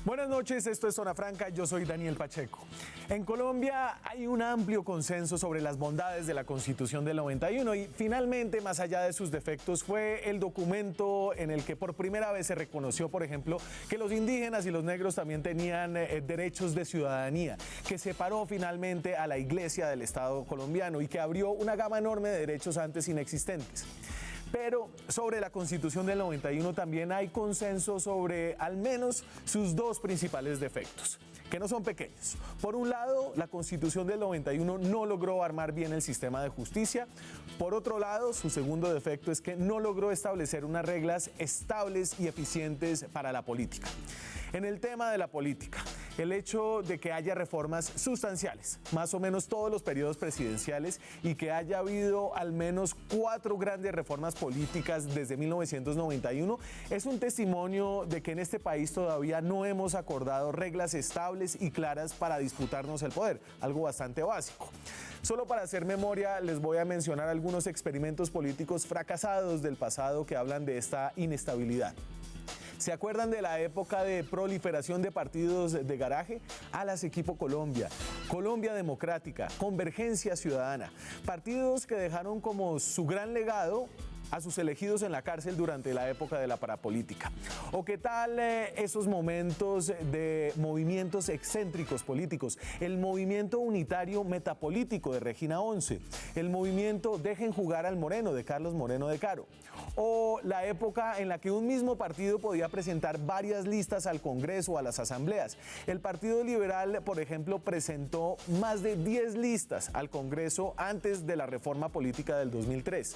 Buenas noches, esto es Zona Franca, yo soy Daniel Pacheco. En Colombia hay un amplio consenso sobre las bondades de la Constitución del 91 y finalmente, más allá de sus defectos, fue el documento en el que por primera vez se reconoció, por ejemplo, que los indígenas y los negros también tenían derechos de ciudadanía, que separó finalmente a la Iglesia del Estado colombiano y que abrió una gama enorme de derechos antes inexistentes. Pero sobre la Constitución del 91 también hay consenso sobre al menos sus dos principales defectos, que no son pequeños. Por un lado, la Constitución del 91 no logró armar bien el sistema de justicia. Por otro lado, su segundo defecto es que no logró establecer unas reglas estables y eficientes para la política. En el tema de la política, el hecho de que haya reformas sustanciales, más o menos todos los periodos presidenciales, y que haya habido al menos 4 grandes reformas políticas desde 1991, es un testimonio de que en este país todavía no hemos acordado reglas estables y claras para disputarnos el poder, algo bastante básico. Solo para hacer memoria, les voy a mencionar algunos experimentos políticos fracasados del pasado que hablan de esta inestabilidad. ¿Se acuerdan de la época de proliferación de partidos de garaje? Alas Equipo Colombia, Colombia Democrática, Convergencia Ciudadana, partidos que dejaron como su gran legado a sus elegidos en la cárcel durante la época de la parapolítica. ¿O qué tal esos momentos de movimientos excéntricos políticos? El movimiento unitario metapolítico de Regina Once, el movimiento Dejen jugar al Moreno de Carlos Moreno de Caro, o la época en la que un mismo partido podía presentar varias listas al Congreso o a las asambleas. El Partido Liberal, por ejemplo, presentó más de 10 listas al Congreso antes de la reforma política del 2003.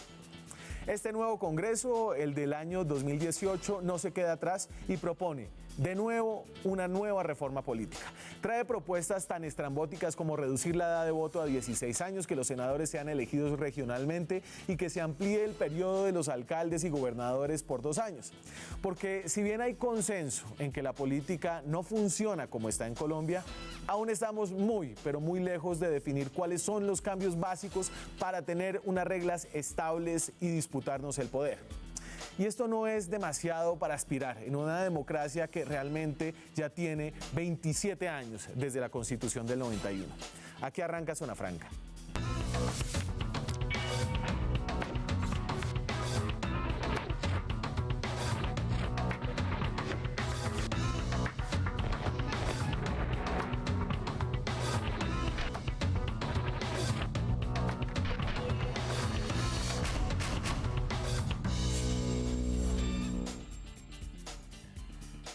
Este nuevo Congreso, el del año 2018, no se queda atrás y propone de nuevo una nueva reforma política. Trae propuestas tan estrambóticas como reducir la edad de voto a 16 años, que los senadores sean elegidos regionalmente y que se amplíe el periodo de los alcaldes y gobernadores por 2 años. Porque si bien hay consenso en que la política no funciona como está en Colombia, aún estamos muy, pero muy lejos de definir cuáles son los cambios básicos para tener unas reglas estables y disputarnos el poder. Y esto no es demasiado para aspirar en una democracia que realmente ya tiene 27 años desde la Constitución del 91. Aquí arranca Zona Franca.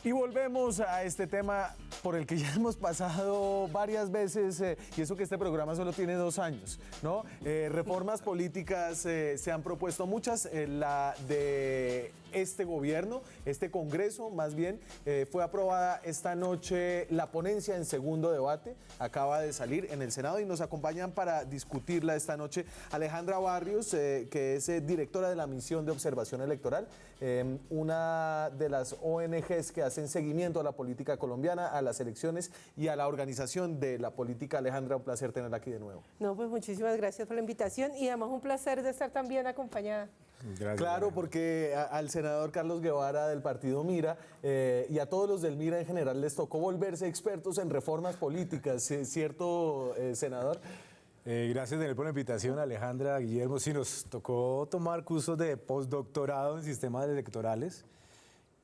Y volvemos a este tema por el que ya hemos pasado varias veces, y eso que este programa solo tiene 2 años, ¿no? Reformas políticas se han propuesto muchas, la de este gobierno, este Congreso más bien, fue aprobada esta noche la ponencia en segundo debate, acaba de salir en el Senado y nos acompañan para discutirla esta noche Alejandra Barrios, que es directora de la Misión de Observación Electoral, una de las ONGs que hacen seguimiento a la política colombiana, a las elecciones y a la organización de la política. Alejandra, un placer tenerla aquí de nuevo. No, pues muchísimas gracias por la invitación y además un placer de estar también acompañada. Gracias. Claro, porque al senador Carlos Guevara del partido Mira y a todos los del Mira en general les tocó volverse expertos en reformas políticas, ¿cierto, senador? Gracias, Daniel, por la invitación, Alejandra, Guillermo. Sí, nos tocó tomar cursos de postdoctorado en sistemas electorales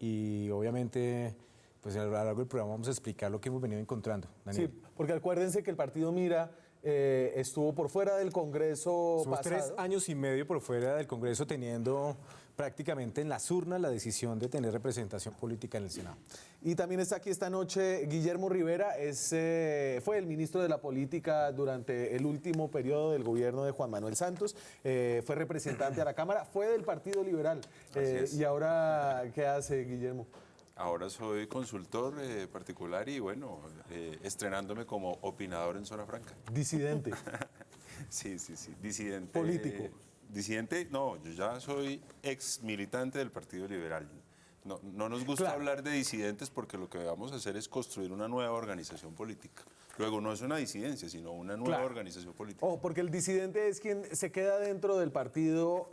y obviamente pues a lo largo del programa vamos a explicar lo que hemos venido encontrando, Daniel. Sí, porque acuérdense que el partido Mira estuvo por fuera del Congreso Somos pasado. 3 años y medio por fuera del Congreso teniendo prácticamente en las urnas la decisión de tener representación política en el Senado. Y también está aquí esta noche Guillermo Rivera, fue el ministro de la Política durante el último periodo del gobierno de Juan Manuel Santos, fue representante a la Cámara, fue del Partido Liberal. ¿Y ahora qué hace, Guillermo? Ahora soy consultor particular y bueno, estrenándome como opinador en Zona Franca. Disidente. Sí, disidente. Político. Disidente, no, yo ya soy ex militante del Partido Liberal. no nos gusta Claro. hablar de disidentes porque lo que vamos a hacer es construir una nueva organización política. Luego no es una disidencia, sino una nueva Claro. organización política. Ojo, porque el disidente es quien se queda dentro del partido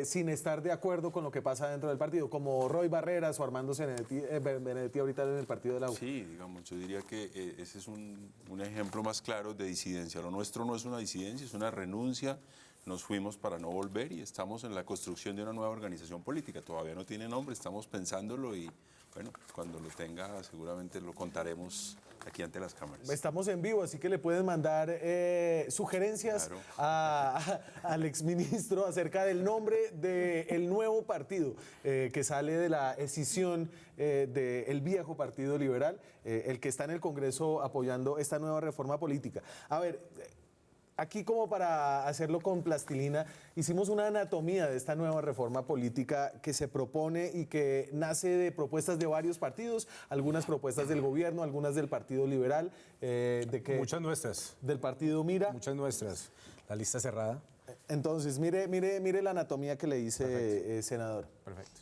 sin estar de acuerdo con lo que pasa dentro del partido, como Roy Barreras o Armando Benedetti ahorita en el partido de la U. Sí, digamos, yo diría que ese es un ejemplo más claro de disidencia. Lo nuestro no es una disidencia, es una renuncia. Nos fuimos para no volver y estamos en la construcción de una nueva organización política. Todavía no tiene nombre, estamos pensándolo y bueno, cuando lo tenga seguramente lo contaremos aquí ante las cámaras. Estamos en vivo, así que le pueden mandar sugerencias Claro. al exministro acerca del nombre del nuevo partido que sale de la escisión del viejo Partido Liberal, el que está en el Congreso apoyando esta nueva reforma política. A ver, aquí como para hacerlo con plastilina, hicimos una anatomía de esta nueva reforma política que se propone y que nace de propuestas de varios partidos, algunas propuestas del gobierno, algunas del Partido Liberal, Muchas nuestras, del Partido Mira. muchas nuestras. La lista cerrada. Entonces, mire la anatomía que le hice, senador. Perfecto.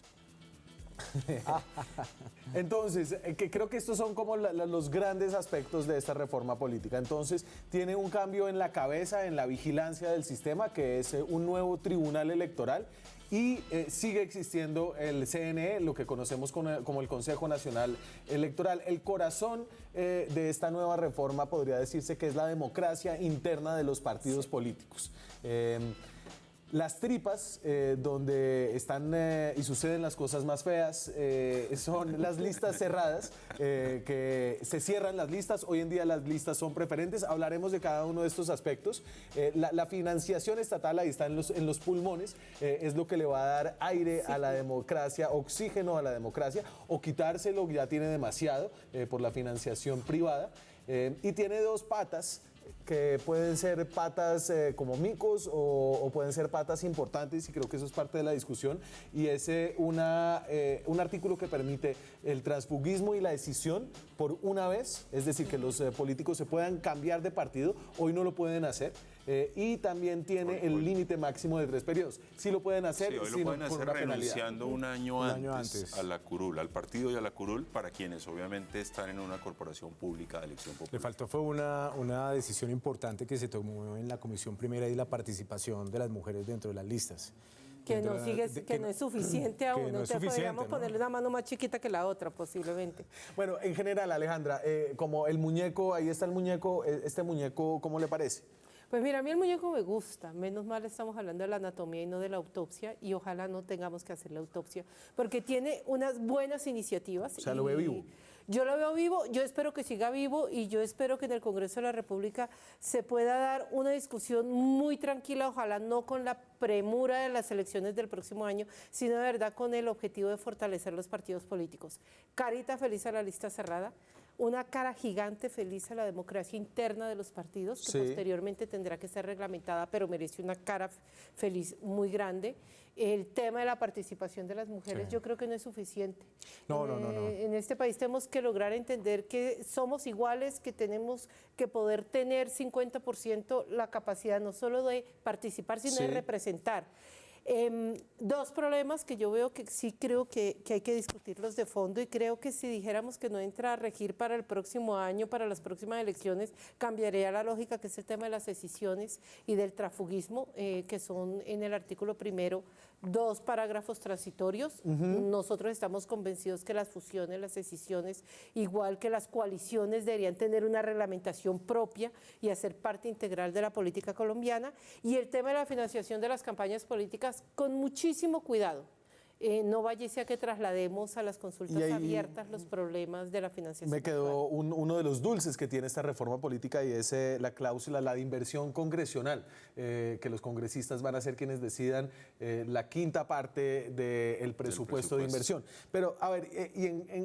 Entonces, que creo que estos son como los grandes aspectos de esta reforma política. Entonces, tiene un cambio en la cabeza, en la vigilancia del sistema, que es un nuevo tribunal electoral. Y sigue existiendo el CNE, lo que conocemos como el Consejo Nacional Electoral. El corazón de esta nueva reforma podría decirse que es la democracia interna de los partidos políticos. Las tripas, donde están y suceden las cosas más feas, son las listas cerradas, que se cierran las listas. Hoy en día las listas son preferentes. Hablaremos de cada uno de estos aspectos. La financiación estatal, ahí está en los pulmones, es lo que le va a dar aire a la democracia, oxígeno a la democracia, o quitárselo, ya tiene demasiado por la financiación privada. Y tiene dos patas, que pueden ser patas como micos o pueden ser patas importantes, y creo que eso es parte de la discusión, y es un artículo que permite el transfugismo y la escisión por una vez, es decir, que los políticos se puedan cambiar de partido. Hoy no lo pueden hacer. Y también tiene el límite máximo de 3 periodos. Sí lo pueden hacer, Sí, hoy lo sino pueden por hacer una penalidad. renunciando un año año antes antes. a la curul, al partido y a la curul, para quienes obviamente están en una corporación pública de elección Le popular. faltó fue una decisión importante que se tomó en la Comisión Primera y la participación de las mujeres dentro de las listas. Que Dentro no, de la- que no es suficiente aún. no es Entonces suficiente, podríamos ¿no? ponerle una mano más chiquita que la otra, posiblemente. Bueno, en general, Alejandra, como el muñeco, ahí está el muñeco, este muñeco, ¿cómo le parece? Pues mira, a mí el muñeco me gusta. Menos mal estamos hablando de la anatomía y no de la autopsia, y ojalá no tengamos que hacer la autopsia, porque tiene unas buenas iniciativas. O sea, lo ve y vivo. Yo lo veo vivo, yo espero que siga vivo, y yo espero que en el Congreso de la República se pueda dar una discusión muy tranquila, ojalá no con la premura de las elecciones del próximo año, sino de verdad con el objetivo de fortalecer los partidos políticos. Carita feliz a la lista cerrada, una cara gigante feliz a la democracia interna de los partidos, que Sí. posteriormente tendrá que ser reglamentada, pero merece una cara feliz muy grande. El tema de la participación de las mujeres yo creo que no es suficiente. No. En este país tenemos que lograr entender que somos iguales, que tenemos que poder tener 50% la capacidad no solo de participar, sino de Sí. representar. Dos problemas que yo veo que sí creo que hay que discutirlos de fondo, y creo que si dijéramos que no entra a regir para el próximo año, para las próximas elecciones, cambiaría la lógica, que es el tema de las decisiones y del transfugismo, que son en el artículo primero 2 parágrafos transitorios. Nosotros estamos convencidos que las fusiones, las decisiones, igual que las coaliciones, deberían tener una reglamentación propia y hacer parte integral de la política colombiana. Y el tema de la financiación de las campañas políticas, con muchísimo cuidado. No vaya y sea que traslademos a las consultas Y ahí abiertas los problemas de la financiación. Me quedó uno de los dulces que tiene esta reforma política, y es la cláusula, la de inversión congresional, que los congresistas van a ser quienes decidan la quinta parte del presupuesto de inversión. Pero, a ver,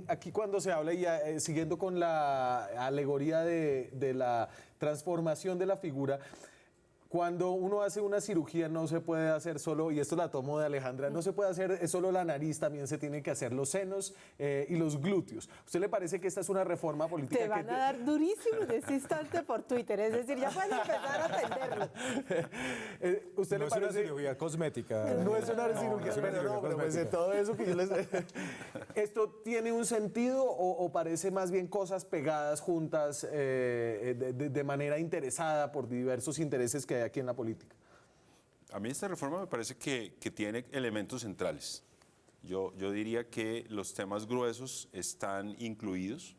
aquí cuando se habla, y siguiendo con la alegoría de la transformación de la figura, Cuando uno hace una cirugía no se puede hacer solo, y esto la tomo de Alejandra, no se puede hacer solo la nariz, también se tienen que hacer los senos y los glúteos. ¿Usted le parece que esta es una reforma política? Te van a dar durísimo en este instante por Twitter, es decir, ya pueden empezar a atenderlo. ¿Usted No le es una parece? cirugía cosmética. No es una cirugía, es una pero cirugía no, pero pues de cosmética. todo eso que yo les... ¿Esto tiene un sentido o parece más bien cosas pegadas juntas de manera interesada por diversos intereses que hay aquí en la política? A mí esta reforma me parece que tiene elementos centrales. Yo diría que los temas gruesos están incluidos.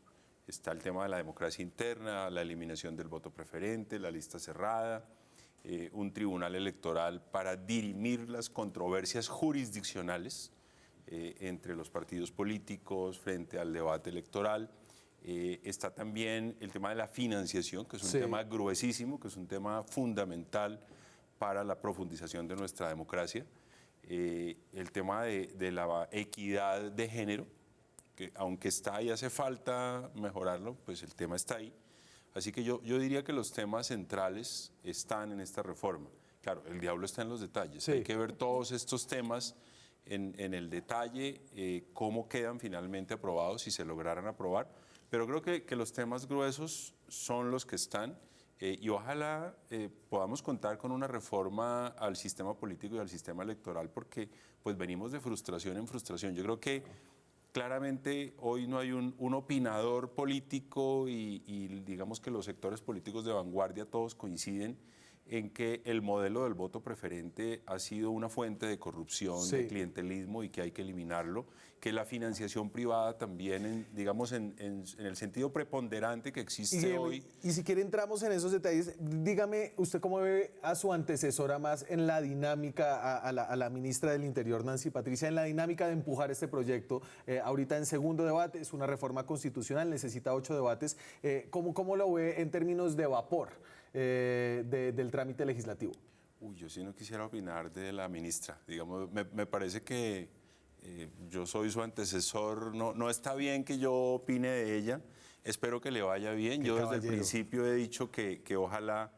Está el tema de la democracia interna, la eliminación del voto preferente, la lista cerrada, un tribunal electoral para dirimir las controversias jurisdiccionales entre los partidos políticos frente al debate electoral. Está también el tema de la financiación, que es un Sí. tema gruesísimo, que es un tema fundamental para la profundización de nuestra democracia. El tema de la equidad de género, que aunque está y hace falta mejorarlo, pues el tema está ahí. Así que yo diría que los temas centrales están en esta reforma. Claro, el diablo está en los detalles. Sí. Hay que ver todos estos temas en el detalle, cómo quedan finalmente aprobados, si se lograran aprobar. Pero creo que los temas gruesos son los que están. Y ojalá podamos contar con una reforma al sistema político y al sistema electoral, porque pues venimos de frustración en frustración. Yo creo que claramente hoy no hay un opinador político y digamos que los sectores políticos de vanguardia todos coinciden en que el modelo del voto preferente ha sido una fuente de corrupción, Sí. de clientelismo y que hay que eliminarlo, que la financiación privada también, digamos, en el sentido preponderante que existe hoy. Y si quiere entramos en esos detalles, dígame, ¿usted cómo ve a su antecesora más en la dinámica, a la ministra del Interior, Nancy Patricia, en la dinámica de empujar este proyecto? Ahorita en segundo debate, es una reforma constitucional, necesita 8 debates. ¿Cómo lo ve en términos de vapor del trámite legislativo? Uy, yo sí no quisiera opinar de la ministra. Digamos, me parece que yo soy su antecesor. No está bien que yo opine de ella. Espero que le vaya bien. Qué Yo desde el caballero. principio he dicho que ojalá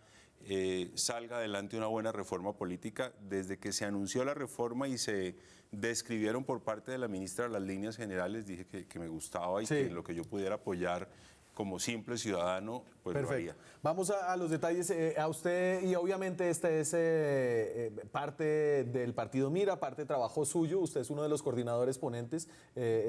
salga adelante una buena reforma política. Desde que se anunció la reforma y se describieron por parte de la ministra las líneas generales, dije que me gustaba y Sí. que lo que yo pudiera apoyar como simple ciudadano, pues lo haría. Perfecto. Vamos a los detalles. A usted, y obviamente este es parte del partido Mira, parte de trabajo suyo. Usted es uno de los coordinadores ponentes,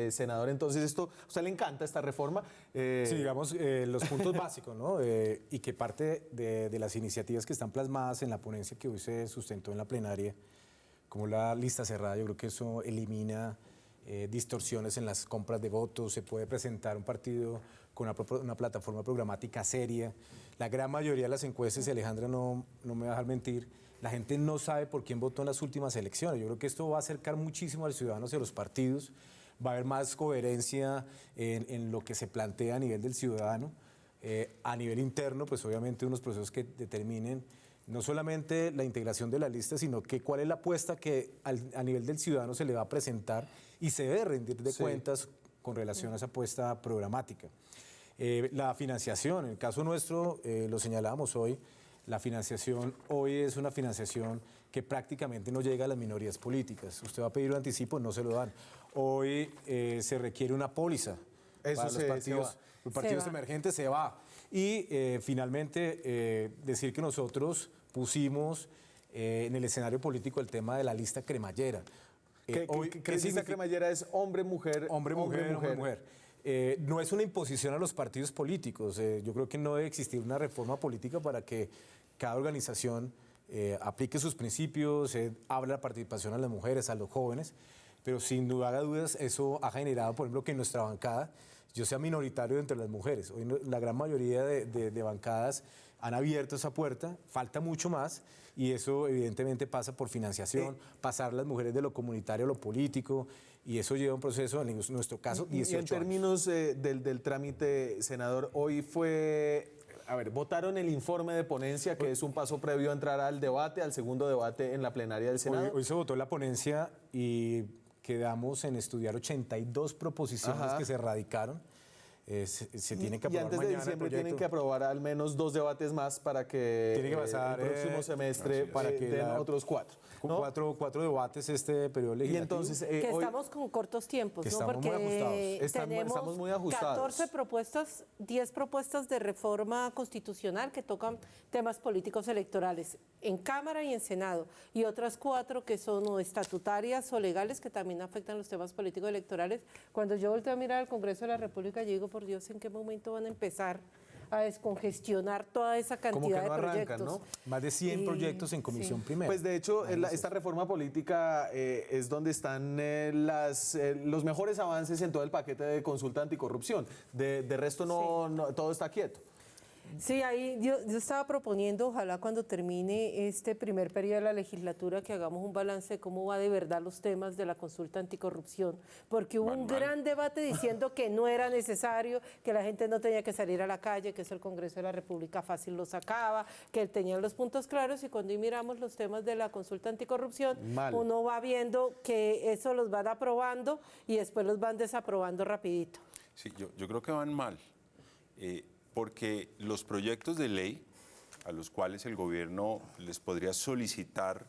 senador. Entonces, ¿a usted le encanta esta reforma? Sí, digamos, los puntos básicos, ¿no? Y que parte de las iniciativas que están plasmadas en la ponencia que hoy se sustentó en la plenaria, como la lista cerrada, yo creo que eso elimina distorsiones en las compras de votos, se puede presentar un partido con una plataforma programática seria. La gran mayoría de las encuestas, y Alejandra no me va a dejar mentir, la gente no sabe por quién votó en las últimas elecciones. Yo creo que esto va a acercar muchísimo a los ciudadanos y a los partidos, va a haber más coherencia en lo que se plantea a nivel del ciudadano. A nivel interno, pues obviamente unos procesos que determinen no solamente la integración de la lista, sino que cuál es la apuesta que a nivel del ciudadano se le va a presentar y se debe rendir de Sí. cuentas con relación a esa apuesta programática. La financiación, en el caso nuestro, lo señalábamos hoy, la financiación hoy es una financiación que prácticamente no llega a las minorías políticas. Usted va a pedir un anticipo, no se lo dan. Hoy se requiere una póliza. Eso para se va. los partidos Se va. emergentes se va. Y finalmente decir que nosotros pusimos en el escenario político el tema de la lista cremallera. ¿Qué lista significa? cremallera es hombre, mujer, Hombre, mujer. No es una imposición a los partidos políticos. Yo creo que no debe existir una reforma política para que cada organización aplique sus principios, hable de la participación a las mujeres, a los jóvenes, pero sin lugar a dudas eso ha generado, por ejemplo, que en nuestra bancada yo sea minoritario entre las mujeres. Hoy la gran mayoría de bancadas han abierto esa puerta, falta mucho más y eso evidentemente pasa por financiación, pasar las mujeres de lo comunitario a lo político y eso lleva un proceso, en nuestro caso, 18 Y en términos del trámite, senador, hoy fue... A ver, votaron el informe de ponencia, que es un paso previo a entrar al debate, al segundo debate en la plenaria del Senado. Hoy se votó la ponencia y quedamos en estudiar 82 proposiciones Ajá. que se radicaron. se tiene que Y aprobar antes de mañana el diciembre tienen proyecto. que aprobar al menos 2 debates más para que, Tiene que pasar, el próximo semestre para que den otros 4. ¿no? Cuatro debates este periodo Y legislativo. entonces, Que hoy, estamos con cortos tiempos, que ¿no? estamos muy Porque ajustados. tenemos Estamos muy ajustados. 14 propuestas, 10 propuestas de reforma constitucional que tocan temas políticos electorales en Cámara y en Senado, y otras 4 que son o estatutarias o legales que también afectan los temas políticos electorales. Cuando yo volteo a mirar al Congreso de la República, yo digo, por Dios, ¿en qué momento van a empezar a descongestionar toda esa Como que cantidad no de arrancan, proyectos? ¿no? Más de 100 Y- proyectos en comisión sí. primera. pues de hecho, esta reforma política es donde están los mejores avances en todo el paquete de consulta anticorrupción. De resto, todo está quieto. Sí, ahí yo estaba proponiendo, ojalá cuando termine este primer periodo de la legislatura, que hagamos un balance de cómo va de verdad los temas de la consulta anticorrupción, porque hubo un gran debate diciendo que no era necesario, que la gente no tenía que salir a la calle, que eso el Congreso de la República fácil lo sacaba, que él tenía los puntos claros, y cuando miramos los temas de la consulta anticorrupción, Mal. uno va viendo que eso los van aprobando y después los van desaprobando rapidito. Sí, yo creo que van mal, porque los proyectos de ley a los cuales el gobierno les podría solicitar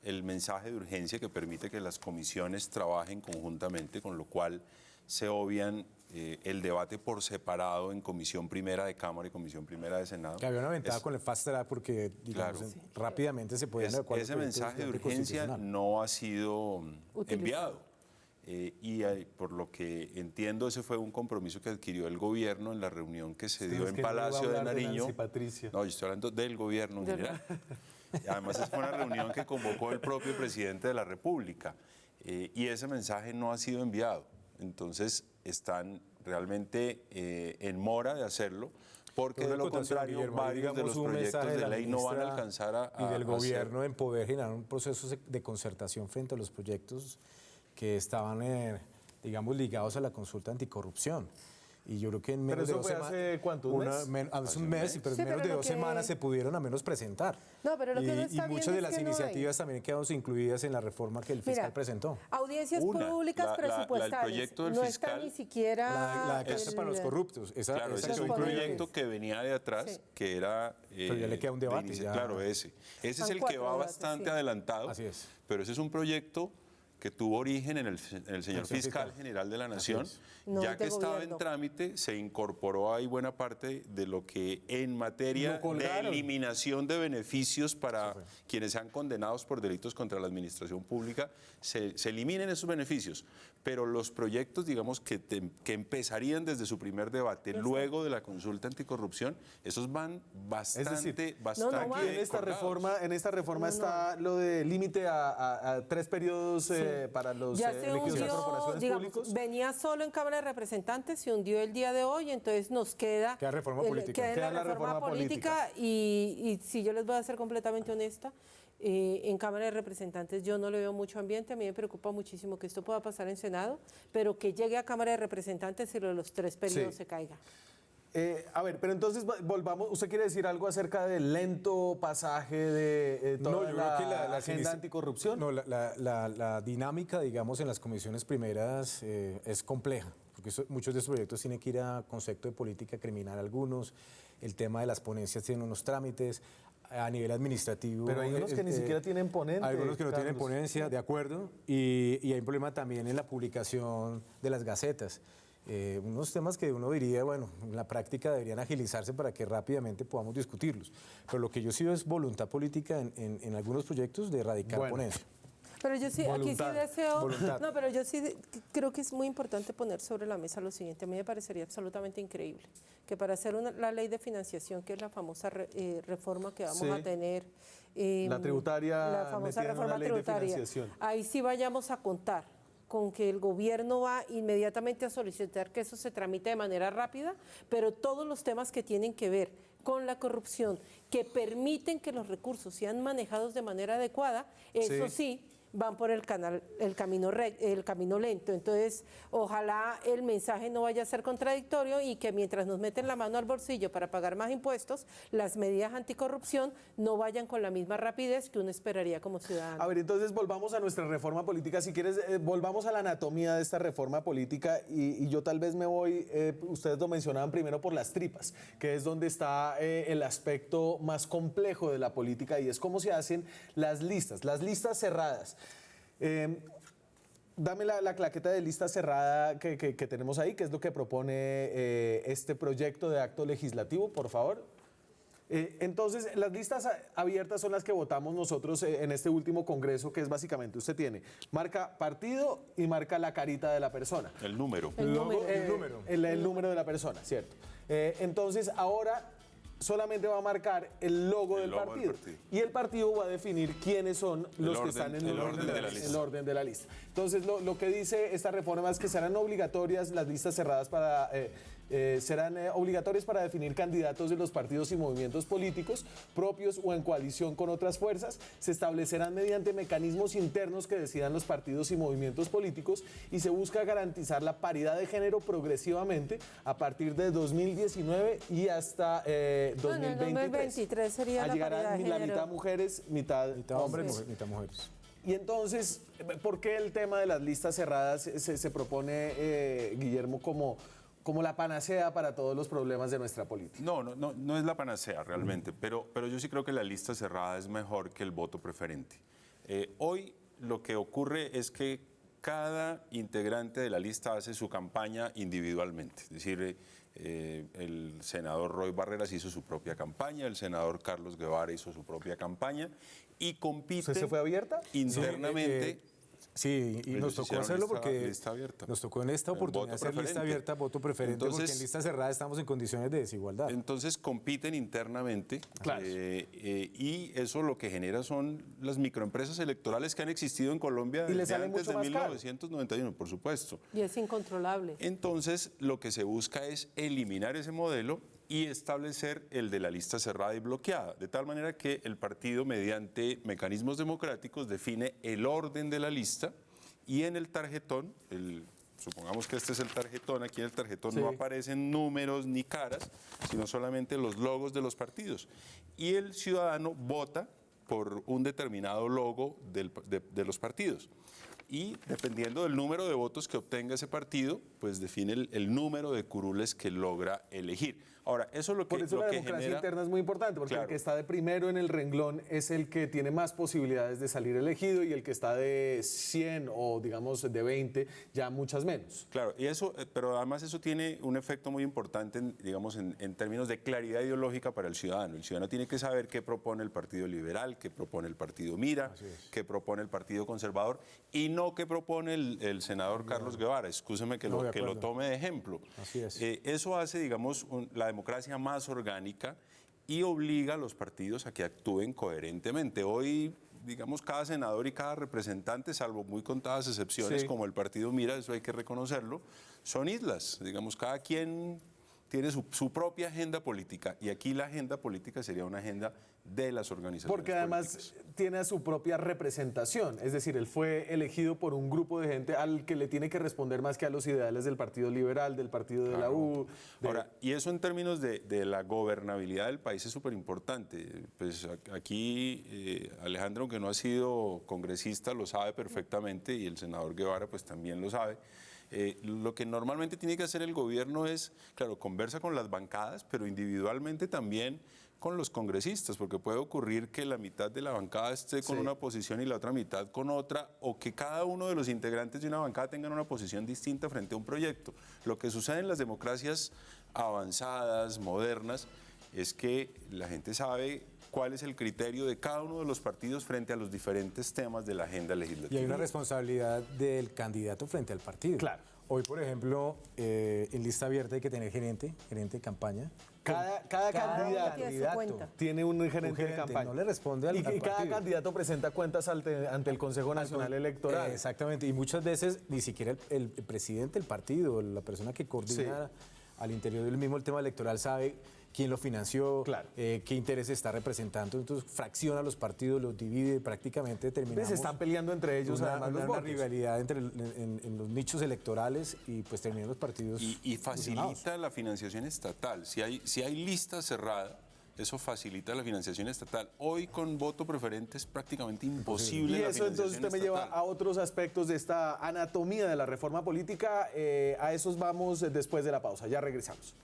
el mensaje de urgencia que permite que las comisiones trabajen conjuntamente, con lo cual se obvian el debate por separado en comisión primera de Cámara y comisión primera de Senado. Que había una ventaja con el fast track porque, digamos, Claro. rápidamente se podían adecuar los Ese proyectos mensaje de urgencia anticonstitucional. no ha sido Utilizado. enviado. Por lo que entiendo, ese fue un compromiso que adquirió el gobierno en la reunión que se dio es en que no iba a Palacio de hablar de Nariño. Nancy Patricia. No, yo estoy hablando del gobierno en general. Además, esa fue una reunión que convocó el propio presidente de la República, y ese mensaje no ha sido enviado. Entonces, están realmente en mora de hacerlo, porque Una de lo acotación, contrario, Guillermo, ahí, varios de digamos, los un proyectos mensaje de la ley no van a ministra alcanzar a y del a gobierno ser- en poder generar un proceso de concertación frente a los proyectos que estaban, digamos, ligados a la consulta anticorrupción. Y yo creo que en Pero menos de eso 2 fue semanas... hace, ¿cuánto? ¿Un mes? Hace un mes, pero Sí, en menos pero de lo 2 que- semanas se pudieron al menos presentar. No, pero lo que uno y está muchas viendo de es las que no hay. iniciativas también quedaron incluidas en la reforma que el fiscal presentó. Audiencias Una, públicas el presupuestales. proyecto del no está fiscal, ni siquiera. La de cárcel para los corruptos. Claro, ese es un Los proyecto poderes. que venía de atrás, Sí. que era... Pero ya le queda un debate, ya. Claro, ese. Ese es Son el que 4 va debates, bastante sí. adelantado. Así es. Pero ese es un proyecto que tuvo origen en el señor fiscal general de la Nación. No Ya es que de estaba gobierno. en trámite, se incorporó ahí buena parte de lo que en materia Lo de colgaron. eliminación de beneficios para quienes sean condenados por delitos contra la administración pública, se eliminen esos beneficios. Pero los proyectos, digamos, que empezarían desde su primer debate, luego de la consulta anticorrupción, esos van bastante, decir, bastante no van. Aquí en esta reforma No, está lo de límite a 3 periodos para los Ya se elegidos a hundió, corporaciones digamos, públicos. venía solo en Cámara de Representantes, se hundió el día de hoy, entonces nos queda... Queda reforma política. Queda en Queda la la reforma reforma política y si yo les voy a ser completamente honesta, en Cámara de Representantes yo no le veo mucho ambiente, a mí me preocupa muchísimo que esto pueda pasar en Senado, pero que llegue a Cámara de Representantes y lo de los 3 periodos Sí. se caiga. A ver, pero entonces volvamos. ¿Usted quiere decir algo acerca del lento pasaje de toda yo la, creo que agenda anticorrupción? No, la dinámica, digamos, en las comisiones primeras es compleja, porque muchos de estos proyectos tienen que ir a concepto de política criminal algunos, el tema de las ponencias tiene unos trámites, a nivel administrativo... Pero hay unos que ni siquiera tienen ponente, Algunos que no tienen Carlos. ponencia, de acuerdo, y hay un problema también en la publicación de las gacetas. Unos temas que uno diría, bueno, en la práctica deberían agilizarse para que rápidamente podamos discutirlos. Pero lo que yo sí veo es voluntad política en algunos proyectos de erradicar Bueno. ponencia. Pero yo sí, aquí sí Voluntad, deseo... voluntad. No, pero yo sí creo que es muy importante poner sobre la mesa lo siguiente. A mí me parecería absolutamente increíble que para hacer la ley de financiación, que es la famosa reforma que vamos Sí. a tener... La tributaria la famosa metida en una reforma ley de tributaria. financiación. Ahí sí vayamos a contar con que el gobierno va inmediatamente a solicitar que eso se tramite de manera rápida, pero todos los temas que tienen que ver con la corrupción, que permiten que los recursos sean manejados de manera adecuada, eso sí van por el camino lento. Entonces, ojalá el mensaje no vaya a ser contradictorio y que mientras nos meten la mano al bolsillo para pagar más impuestos, las medidas anticorrupción no vayan con la misma rapidez que uno esperaría como ciudadano. A ver, entonces volvamos a nuestra reforma política. Si quieres, volvamos a la anatomía de esta reforma política y yo tal vez me voy, ustedes lo mencionaban primero por las tripas, que es donde está el aspecto más complejo de la política y es cómo se hacen las listas cerradas. Dame la claqueta de lista cerrada que tenemos ahí, que es lo que propone este proyecto de acto legislativo, por favor. Entonces, las listas abiertas son las que votamos nosotros en este último congreso, que es básicamente, usted tiene, marca partido y marca la carita de la persona. El número. El número. El número de la persona, ¿cierto? Entonces, ahora solamente va a marcar el logo del partido. Y el partido va a definir quiénes son los que están en el orden de la lista. Entonces, lo que dice esta reforma es que serán obligatorias las listas cerradas para... serán obligatorias para definir candidatos de los partidos y movimientos políticos propios o en coalición con otras fuerzas. Se establecerán mediante mecanismos internos que decidan los partidos y movimientos políticos y se busca garantizar la paridad de género progresivamente a partir de 2019 y hasta 2023. 2023 sería la paridad de Llegarán la género. mitad mujeres, mitad hombres, mitad mujeres. Y entonces, ¿por qué el tema de las listas cerradas se propone, Guillermo, como la panacea para todos los problemas de nuestra política? No es la panacea realmente, pero yo sí creo que la lista cerrada es mejor que el voto preferente. Hoy lo que ocurre es que cada integrante de la lista hace su campaña individualmente. Es decir, el senador Roy Barreras hizo su propia campaña, el senador Carlos Guevara hizo su propia campaña y compite ¿Se fue abierta? Sí, internamente. y Ellos nos tocó hicieron hacerlo lista- porque lista abierta. nos tocó en esta oportunidad Voto hacer lista preferente. abierta, voto preferente, porque Entonces- en lista cerrada estamos en condiciones de desigualdad. Entonces compiten internamente Claro. y eso lo que genera son las microempresas electorales que han existido en Colombia Y le desde sale antes mucho de más caro. 1991, por supuesto. Y es incontrolable. Entonces lo que se busca es eliminar ese modelo y establecer el de la lista cerrada y bloqueada, de tal manera que el partido mediante mecanismos democráticos define el orden de la lista y en el tarjetón, supongamos que este es el tarjetón, aquí en el tarjetón no aparecen números ni caras, sino solamente los logos de los partidos. Y el ciudadano vota por un determinado logo de los partidos. Y dependiendo del número de votos que obtenga ese partido, pues define el número de curules que logra elegir. Ahora, eso es lo que Por eso la democracia genera... interna es muy importante, porque Claro. el que está de primero en el renglón es el que tiene más posibilidades de salir elegido y el que está de 100 o digamos de 20 ya muchas menos. Claro, y eso, pero además eso tiene un efecto muy importante, digamos, en términos de claridad ideológica para el ciudadano. El ciudadano tiene que saber qué propone el Partido Liberal, qué propone el Partido Mira, qué propone el Partido Conservador y no qué propone el senador Carlos Guevara. Excúseme que, No, de que lo acuerdo. tome de ejemplo. Así es. Eso hace, digamos, la democracia más orgánica y obliga a los partidos a que actúen coherentemente. Hoy, digamos, cada senador y cada representante, salvo muy contadas excepciones, Sí. como el Partido Mira, eso hay que reconocerlo, son islas. Digamos, cada quien tiene su propia agenda política y aquí la agenda política sería una agenda de las organizaciones Porque además políticas. tiene a su propia representación, es decir, él fue elegido por un grupo de gente al que le tiene que responder más que a los ideales del Partido Liberal, del Partido de la U. Ahora, y eso en términos de la gobernabilidad del país es súper importante. Pues aquí Alejandro, aunque no ha sido congresista, lo sabe perfectamente y el senador Guevara pues también lo sabe. Lo que normalmente tiene que hacer el gobierno es, claro, conversa con las bancadas, pero individualmente también con los congresistas, porque puede ocurrir que la mitad de la bancada esté con una posición y la otra mitad con otra, o que cada uno de los integrantes de una bancada tengan una posición distinta frente a un proyecto. Lo que sucede en las democracias avanzadas, modernas, es que la gente sabe cuál es el criterio de cada uno de los partidos frente a los diferentes temas de la agenda legislativa. Y hay una responsabilidad del candidato frente al partido. Claro. Hoy, por ejemplo, en lista abierta hay que tener gerente de campaña. Cada candidato tiene su candidato cuenta. tiene un gerente de gerente, campaña. no le responde al y cada partido. candidato presenta cuentas ante el Consejo Nacional Electoral. Exactamente, y muchas veces ni siquiera el presidente del partido, la persona que coordina al interior del mismo el tema electoral sabe quién lo financió, Claro. qué interés está representando, entonces fracciona los partidos, los divide, prácticamente terminamos Se están peleando entre ellos además los una votos. rivalidad en los nichos electorales y pues terminan los partidos Y fusionados. facilita la financiación estatal. Si hay lista cerrada, eso facilita la financiación estatal. Hoy con voto preferente es prácticamente imposible Y la eso entonces financiación usted me lleva estatal. a otros aspectos de esta anatomía de la reforma política. A esos vamos después de la pausa. Ya regresamos.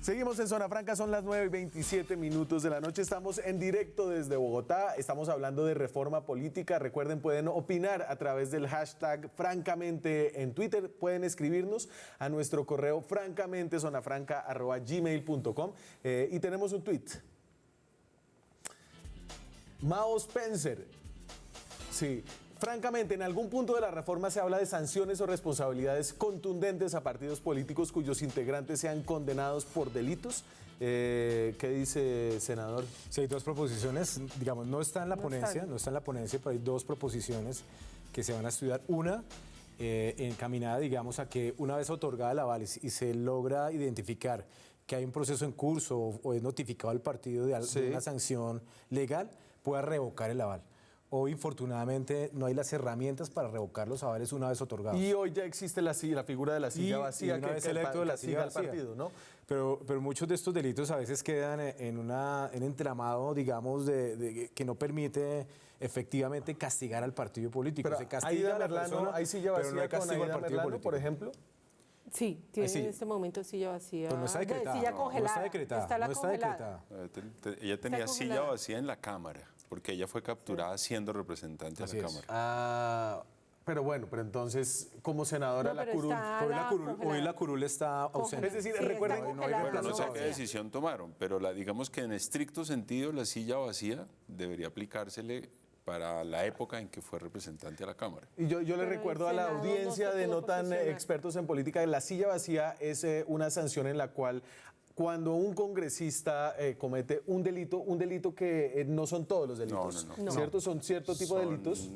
Seguimos en Zona Franca, son las 9:27 de la noche. Estamos en directo desde Bogotá. Estamos hablando de reforma política. Recuerden, pueden opinar a través del hashtag Francamente en Twitter. Pueden escribirnos a nuestro correo francamente@gmail.com. Y tenemos un tweet. Mao Spencer. Sí. Francamente, en algún punto de la reforma se habla de sanciones o responsabilidades contundentes a partidos políticos cuyos integrantes sean condenados por delitos. ¿Qué dice, senador? Sí, hay dos proposiciones, digamos, no está en la ponencia, están. no está en la ponencia, pero hay dos proposiciones que se van a estudiar. Una, encaminada, digamos, a que una vez otorgada el aval y se logra identificar que hay un proceso en curso o es notificado al partido de Sí. una sanción legal, pueda revocar el aval. Hoy, infortunadamente, no hay las herramientas para revocar los avales una vez otorgados. Y hoy ya existe la figura de la silla vacía, una que vez electo de la silla castiga al vacía. partido, ¿no? Pero muchos de estos delitos a veces quedan en un entramado, digamos, que no permite efectivamente castigar al partido político. Pero Se castiga Aida a la Merlano, persona, ¿hay silla pero no hay vacía con castigo al Aida partido Merlano, político. por ejemplo? Sí, tiene sí. en este momento silla vacía. Pero no está decretada. Silla No, congelada. no está decretada. Está la no está congelada. decretada. Ella tenía silla congelada. vacía en la Cámara, porque ella fue capturada siendo representante Así de la es. Cámara. Ah, pero bueno, pero entonces, como senadora, No, la pero curul... está- Hoy la la curul, congelada. está ausente. Es decir, Sí, recuerden- está no hay congelada, Bueno, no sé vacía. qué decisión tomaron, pero digamos que en estricto sentido la silla vacía debería aplicársele para la época en que fue representante a la Cámara. Y yo le Pero el recuerdo a la Senado no audiencia se de pudo no tan posicionar. expertos en política que la silla vacía es una sanción en la cual cuando un congresista comete un delito que no son todos los delitos, No. ¿cierto? Son cierto tipo de Son delitos.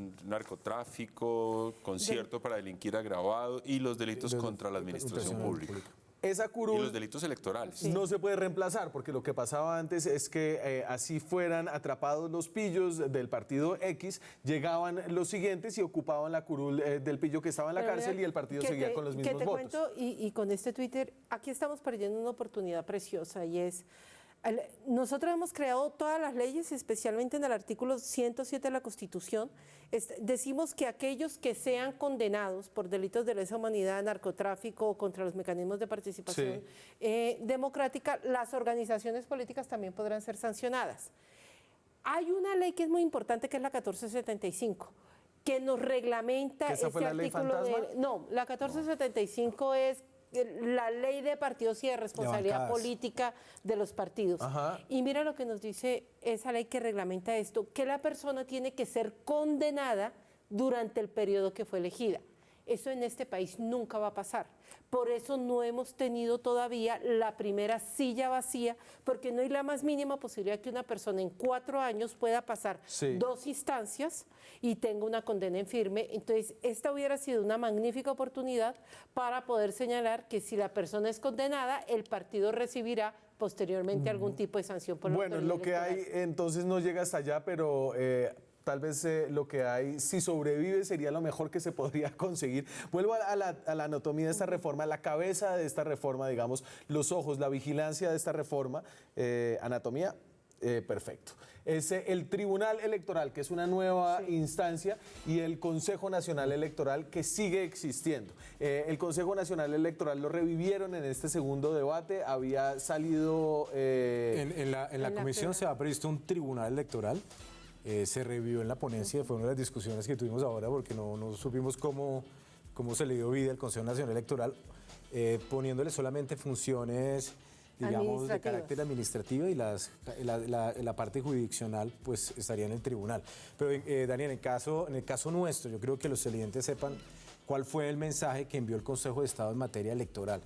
narcotráfico, concierto para delinquir agravado y los delitos contra la administración pública. Esa Y curul los delitos electorales. no se puede reemplazar, porque lo que pasaba antes es que así fueran atrapados los pillos del partido X, llegaban los siguientes y ocupaban la curul del pillo que estaba en la Pero cárcel mira, y el partido que seguía te- con los que mismos te votos. cuento, y con este Twitter, aquí estamos perdiendo una oportunidad preciosa y es, nosotros hemos creado todas las leyes, especialmente en el artículo 107 de la Constitución, decimos que aquellos que sean condenados por delitos de lesa humanidad, narcotráfico o contra los mecanismos de participación democrática, las organizaciones políticas también podrán ser sancionadas. Hay una ley que es muy importante, que es la 1475, que nos reglamenta ¿Que esa fue este la ley artículo fantasma? No, la 1475 es la ley de partidos y de responsabilidad bancadas. política de los partidos. Ajá. Y mira lo que nos dice esa ley que reglamenta esto, que la persona tiene que ser condenada durante el periodo que fue elegida. Eso en este país nunca va a pasar. Por eso no hemos tenido todavía la primera silla vacía, porque no hay la más mínima posibilidad que una persona en 4 años pueda pasar Sí. 2 instancias y tenga una condena en firme. Entonces, esta hubiera sido una magnífica oportunidad para poder señalar que si la persona es condenada, el partido recibirá posteriormente algún tipo de sanción por la Bueno, autoridad lo que hay electoral. entonces no llega hasta allá, pero tal vez lo que hay, si sobrevive, sería lo mejor que se podría conseguir. Vuelvo a la anatomía de esta reforma, la cabeza de esta reforma, digamos, los ojos, la vigilancia de esta reforma, anatomía. Perfecto. Es el Tribunal Electoral, que es una nueva instancia, y el Consejo Nacional Electoral, que sigue existiendo. El Consejo Nacional Electoral lo revivieron en este segundo debate, había salido... En la En la comisión plena. se ha previsto un tribunal electoral. Se revivió en la ponencia, fue una de las discusiones que tuvimos ahora porque no supimos cómo se le dio vida al Consejo Nacional Electoral, poniéndole solamente funciones, digamos, de Administrativas. carácter administrativo y la parte jurisdiccional pues estaría en el tribunal. Pero Daniel, en el caso nuestro, yo creo que los televidentes sepan cuál fue el mensaje que envió el Consejo de Estado en materia electoral.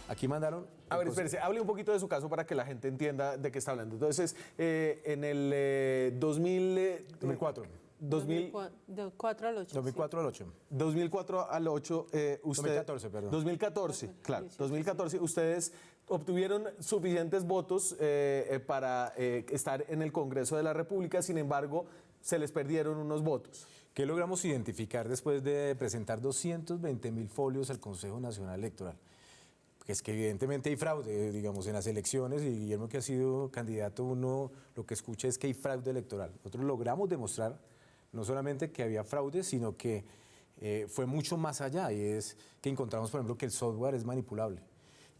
Aquí mandaron... A ver, espérese, hable un poquito de su caso para que la gente entienda de qué está hablando. Entonces, en el 2004. De 4 al 8. 2004 al 8. 2004 al 8, 2014, perdón. 2014, claro. 2014, ustedes obtuvieron suficientes votos para estar en el Congreso de la República, sin embargo, se les perdieron unos votos. ¿Qué logramos identificar después de presentar 220.000 folios al Consejo Nacional Electoral? Que es que evidentemente hay fraude, digamos, en las elecciones, y Guillermo, que ha sido candidato, uno lo que escucha es que hay fraude electoral. Nosotros logramos demostrar no solamente que había fraude, sino que fue mucho más allá, y es que encontramos, por ejemplo, que el software es manipulable,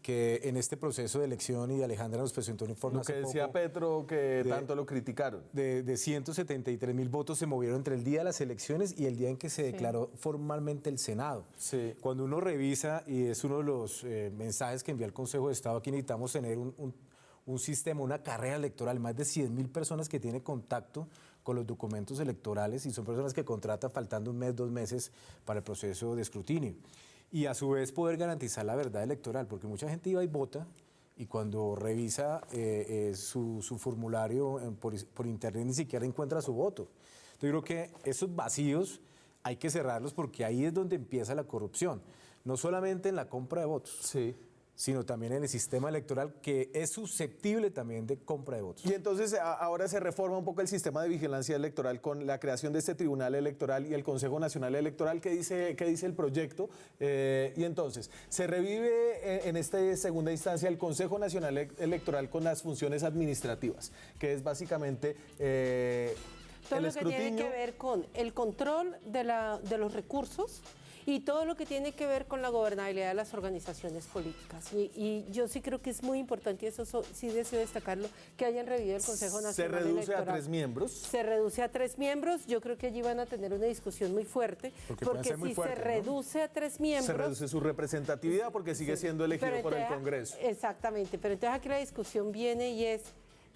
que en este proceso de elección, y Alejandra nos presentó un informe Lo que hace decía poco, Petro, que tanto lo criticaron. de 173.000 votos se movieron entre el día de las elecciones y el día en que se declaró formalmente el Senado. Sí. Cuando uno revisa, y es uno de los mensajes que envía el Consejo de Estado, aquí necesitamos tener un sistema, una carrera electoral, más de 100.000 personas que tienen contacto con los documentos electorales, y son personas que contrata faltando un mes, 2 meses para el proceso de escrutinio. Y a su vez poder garantizar la verdad electoral, porque mucha gente iba y vota, y cuando revisa su formulario por internet ni siquiera encuentra su voto. Entonces yo creo que esos vacíos hay que cerrarlos, porque ahí es donde empieza la corrupción, no solamente en la compra de votos, Sí. sino también en el sistema electoral, que es susceptible también de compra de votos. Y entonces ahora se reforma un poco el sistema de vigilancia electoral con la creación de este Tribunal Electoral y el Consejo Nacional Electoral. ¿Qué dice el proyecto? Y entonces, se revive en esta segunda instancia el Consejo Nacional Electoral con las funciones administrativas, que es básicamente Todo el lo que escrutinio. tiene que ver con el control de los recursos y todo lo que tiene que ver con la gobernabilidad de las organizaciones políticas. Y yo sí creo que es muy importante, y eso sí deseo destacarlo, que hayan revivido el Consejo Nacional Electoral. Se reduce a 3 miembros. Se reduce a 3 miembros. Yo creo que allí van a tener una discusión muy fuerte, Porque pueden ser muy si fuertes, se ¿no? reduce a 3 miembros... Se reduce su representatividad porque sigue siendo elegido Pero por el entonces, Congreso. Exactamente, pero entonces aquí la discusión viene y es,